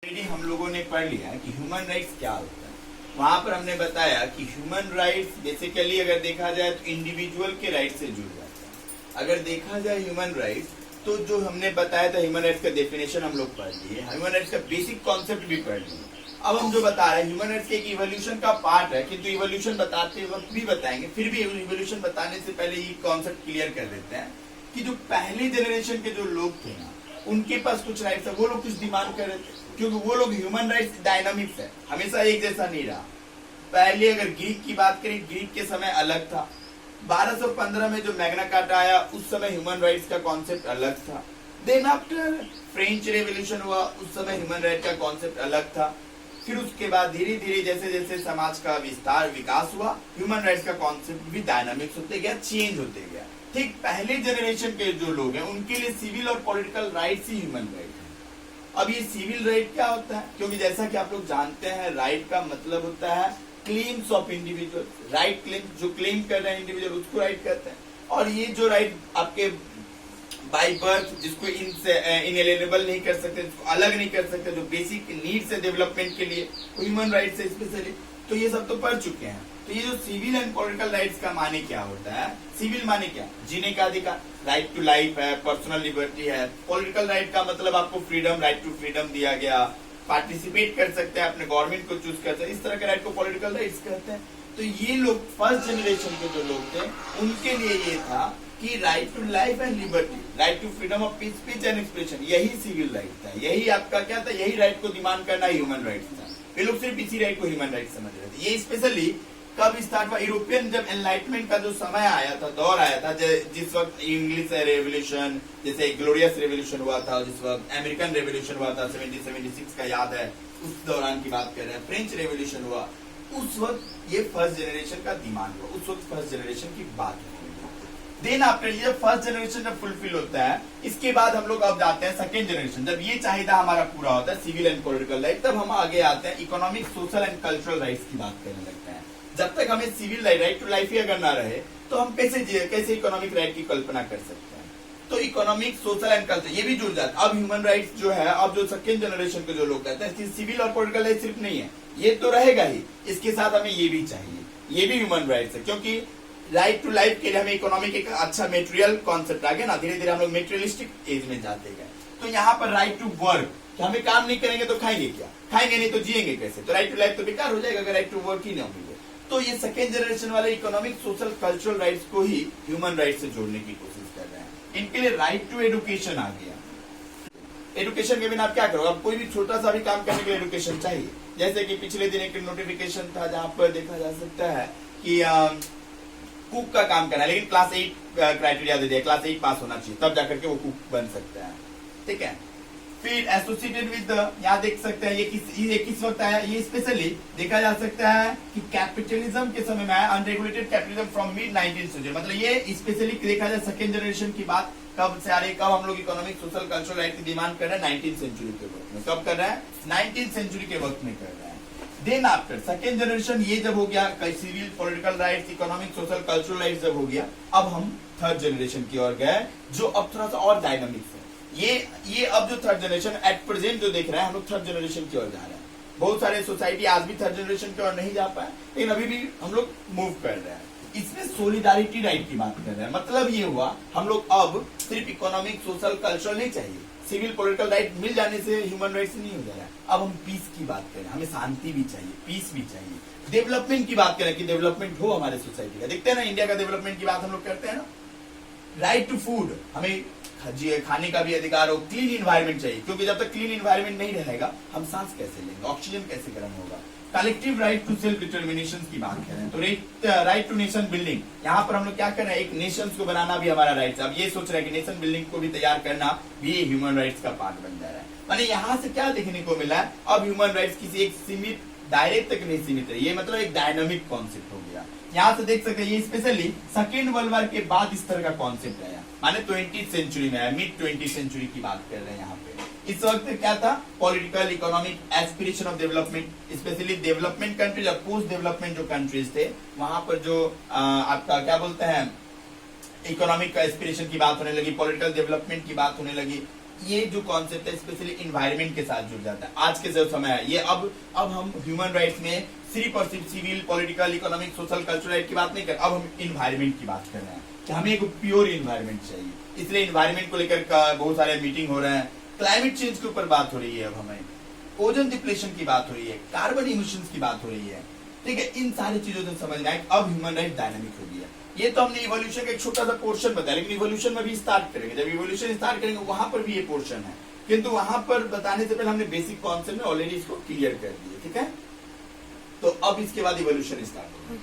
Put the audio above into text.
Already हम लोगों ने पढ़ लिया कि ह्यूमन राइट्स क्या होता है। वहां पर हमने बताया कि ह्यूमन राइट्स बेसिकली अगर देखा जाए तो इंडिविजुअल के राइट से जुड़ जाता है। अगर देखा जाए ह्यूमन राइट्स तो जो हमने बताया था ह्यूमन राइट्स का डेफिनेशन हम लोग पढ़ लिए, ह्यूमन राइट्स का बेसिक कॉन्सेप्ट भी पढ़ लिए। अब हम जो बता रहे हैं ह्यूमन राइट्स के एक इवोल्यूशन का पार्ट है, किंतु इवोल्यूशन बताते वक्त भी बताएंगे, फिर भी इवोल्यूशन बताने से पहले ये कॉन्सेप्ट क्लियर कर देते हैं कि जो पहले जनरेशन के जो लोग थे ना, उनके पास कुछ राइट्स है, वो लोग कुछ डिमांड कर रहे थे, क्योंकि वो लोग ह्यूमन राइट्स डायनामिक्स है, हमेशा एक जैसा नहीं रहा। पहले अगर ग्रीक की बात करें, ग्रीक के समय अलग था। 1215 में जो मैग्ना कार्टा आया उस समय ह्यूमन राइट्स का कॉन्सेप्ट अलग था। देन आफ्टर फ्रेंच रेवोल्यूशन हुआ, उस समय ह्यूमन राइट का कॉन्सेप्ट अलग था। फिर उसके बाद धीरे धीरे जैसे जैसे समाज का विस्तार विकास हुआ, ह्यूमन राइट्स का कॉन्सेप्ट भी डायनामिक्स होते गया, चेंज होते गया। ठीक पहले जनरेशन के जो लोग हैं उनके लिए सिविल और पॉलिटिकल राइट्स ही ह्यूमन राइट है। अब ये सिविल राइट क्या होता है, क्योंकि जैसा कि आप लोग जानते हैं राइट का मतलब होता है claims of individual, right claim, जो क्लेम कर रहे हैं इंडिविजुअल उसको राइट कहते हैं। और ये जो राइट आपके बाय बर्थ, जिसको इनएलिएनेबल नहीं कर सकते, जिसको अलग नहीं कर सकते, जो बेसिक नीड्स है डेवलपमेंट के लिए, ह्यूमन राइट्स है स्पेशली। तो ये सब तो पढ़ चुके हैं। तो ये जो सिविल एंड पॉलिटिकल राइट्स का माने क्या होता है, सिविल माने क्या, जीने का अधिकार, राइट टू लाइफ है, पर्सनल लिबर्टी है। पॉलिटिकल राइट का मतलब आपको फ्रीडम, राइट टू फ्रीडम दिया गया, पार्टिसिपेट कर सकते हैं, अपने गवर्नमेंट को चूज कर सकते हैं, इस तरह के राइट को पॉलिटिकल राइट्स कहते हैं। तो ये लोग फर्स्ट जनरेशन के जो लोग थे उनके लिए ये था कि right to life and liberty, right to freedom of speech and expression, यही सिविल राइट था, यही आपका क्या था, यही राइट को डिमांड करना ह्यूमन राइट्स था। ये लोग सिर्फ इसी राइट को ह्यूमन राइट समझ रहे थे। ये स्पेशली कब स्टार्ट हुआ, यूरोपियन जब एनलाइटमेंट का जो समय आया था, दौर आया था, जिस वक्त इंग्लिश रेवोल्यूशन, जैसे ग्लोरियस रेवोल्यूशन हुआ था, जिस वक्त अमेरिकन रेवोल्यूशन हुआ था 1776 का याद है, उस दौरान की बात कर रहे हैं। फ्रेंच रेवोल्यूशन हुआ, उस वक्त ये फर्स्ट जनरेशन का डिमांड हुआ, उस वक्त फर्स्ट जनरेशन की बात हुई। देन आफ्टर ये फर्स्ट जनरेशन जब फुलफिल होता है, इसके बाद हम लोग अब जाते हैं सेकेंड जनरेशन। जब ये चाहिदा हमारा पूरा होता है सिविल एंड पॉलिटिकल राइट, तब हम आगे आते हैं economic, social and cultural rights की बात करने लगते हैं। जब तक हमें सिविल राइट टू लाइफ ही अगर ना रहे तो हम कैसे इकोनॉमिक राइट की कल्पना कर सकते हैं। तो इकोनॉमिक, सोशल एंड कल्चर ये भी जुड़ जाता है। अब ह्यूमन राइट्स जो है, अब जो सेकेंड जनरेशन के जो लोग कहते हैं कि सिविल और पॉलिटिकल राइट सिर्फ नहीं है, ये तो रहेगा ही, इसके साथ हमें ये भी चाहिए, ये भी ह्यूमन राइट्स है। क्योंकि राइट टू लाइफ के लिए हमें इकोनॉमिक एक अच्छा मेटेरियल कॉन्सेप्ट आ गया ना, धीरे धीरे हम लोग मेटेरियलिस्टिक एज में जाते गए। तो यहाँ पर राइट टू वर्क, हमें काम नहीं करेंगे तो खाएंगे क्या, खाएंगे नहीं तो जिएंगे कैसे, तो राइट टू लाइफ तो बेकार हो जाएगा अगर राइट टू वर्क ही नहीं मिले। तो ये सेकेंड जनरेशन वाले इकोनॉमिक, सोशल, कल्चरल राइट्स को ही ह्यूमन राइट से जोड़ने की कोशिश कर रहे हैं। इनके लिए राइट टू एडुकेशन आ गया। एडुकेशन के बिना आप क्या करोगे, अब कोई भी छोटा सा भी काम करने के लिए एडुकेशन चाहिए। जैसे कि पिछले दिन एक नोटिफिकेशन था जहां पर देखा जा सकता है कि कुक का काम करना है, लेकिन क्लास 8 क्राइटेरिया दे दिया, क्लास 8 पास होना चाहिए, तब जाकर के वो कुक बन सकता है। ठीक है। फिर एसोसिएटेड विद, यहाँ देख सकते हैं ये किस वक्त आया, ये स्पेशली देखा जा सकता है कि कैपिटलिज्म के समय में आया, unregulated capitalism from mid 19th century. मतलब ये स्पेशली देखा जाए सेकेंड जनरेशन की बात कब से आ रही है, कब हम लोग इकोनॉमिक, सोशल, कल्चरल राइट की डिमांड कर रहे हैं, 19th सेंचुरी के वक्त में। कब कर रहे हैं, 19th सेंचुरी के वक्त में कर रहे हैं। देन आफ्टर सेकेंड जनरेशन ये जब हो गया, civil, political rights, economic, social, cultural rights जब हो गया, अब हम थर्ड जनरेशन की ओर गए, जो अब थोड़ा सा और डायनामिक्स है। ये अब जो थर्ड जनरेशन एट प्रेजेंट जो देख रहे हैं, हम लोग थर्ड जनरेशन की ओर जा रहे हैं। बहुत सारे सोसाइटी आज भी थर्ड जनरेशन की ओर नहीं जा पाए, लेकिन अभी भी हम लोग मूव कर रहे हैं। इसमें सोलिडारिटी राइट की बात कर रहे हैं। मतलब ये हुआ, हम लोग अब सिर्फ इकोनॉमिक, सोशल, कल्चरल नहीं चाहिए, सिविल, पॉलिटिकल राइट मिल जाने से ह्यूमन राइट्स नहीं हो जा रहा है। अब हम पीस की बात करें, हमें शांति भी चाहिए, पीस भी चाहिए। डेवलपमेंट की बात करें कि डेवलपमेंट हो हमारे सोसाइटी का। देखते हैं ना, इंडिया का डेवलपमेंट की बात हम लोग करते हैं ना। राइट टू फूड, हमें खाने का भी अधिकार हो। क्लीन इन्वायरमेंट चाहिए, क्योंकि जब तक क्लीन इन्वायरमेंट नहीं रहेगा हम सांस कैसे लेंगे, ऑक्सीजन कैसे गर्म होगा। Collective right to self determination की बात कर रहे हैं। तो राइट टू नेशन बिल्डिंग, यहाँ पर हम लोग क्या कर रहे हैं, एक नेशन को बनाना भी हमारा राइट है। अब ये सोच रहे हैं कि नेशन बिल्डिंग को भी तैयार करना भी ह्यूमन राइट्स का पार्ट बन जा रहा है। माने यहाँ से क्या देखने को मिला है, अब ह्यूमन राइट्स किसी एक सीमित दायरे तक नहीं सीमित है, ये मतलब एक डायनामिक कॉन्सेप्ट हो गया। यहाँ से देख सकते हैं, ये स्पेशली सेकेंड वर्ल्ड वॉर के बाद इस तरह का कॉन्सेप्ट आया, माने 20th सेंचुरी में आया, मिड 20th सेंचुरी की बात कर रहे हैं यहाँ पे। इस वक्त क्या था, political, economic aspiration of development, specially development countries और पोस्ट डेवलपमेंट जो कंट्रीज थे, वहां पर जो आपका क्या बोलते हैं, इकोनॉमिक एस्पिरेशन की बात होने लगी, पॉलिटिकल डेवलपमेंट की बात होने लगी। ये जो कॉन्सेप्ट है स्पेशली इन्वायरमेंट के साथ जुड़ जाता है। आज के जो समय है ये अब हम ह्यूमन राइट्स में सिर्फ और सिर्फ civil, political, economic, social, cultural right की बात नहीं कर, अब हम इन्वायरमेंट की बात कर रहे हैं कि हमें एक प्योर इन्वायरमेंट चाहिए। इसलिए इन्वायरमेंट को लेकर बहुत सारे मीटिंग हो रहे हैं, क्लाइमेट चेंज के ऊपर बात हो रही है, अब हमें ओजोन डिप्लेशन की बात हो रही है, कार्बन इमिशंस की बात हो रही है, ठीक है। इन सारी चीजों से समझना है अब ह्यूमन राइट डायनामिक हो गया। ये तो हमने इवोल्यूशन का एक छोटा सा पोर्शन बताया, लेकिन इवोल्यूशन में भी स्टार्ट करेंगे, जब इवोल्यूशन स्टार्ट करेंगे वहां पर भी ये पोर्शन है, किंतु वहां पर बताने से पहले हमने बेसिक कॉन्सेप्ट में ऑलरेडी इसको क्लियर कर दिए, ठीक है। तो अब इसके बाद इवोल्यूशन स्टार्ट होगा।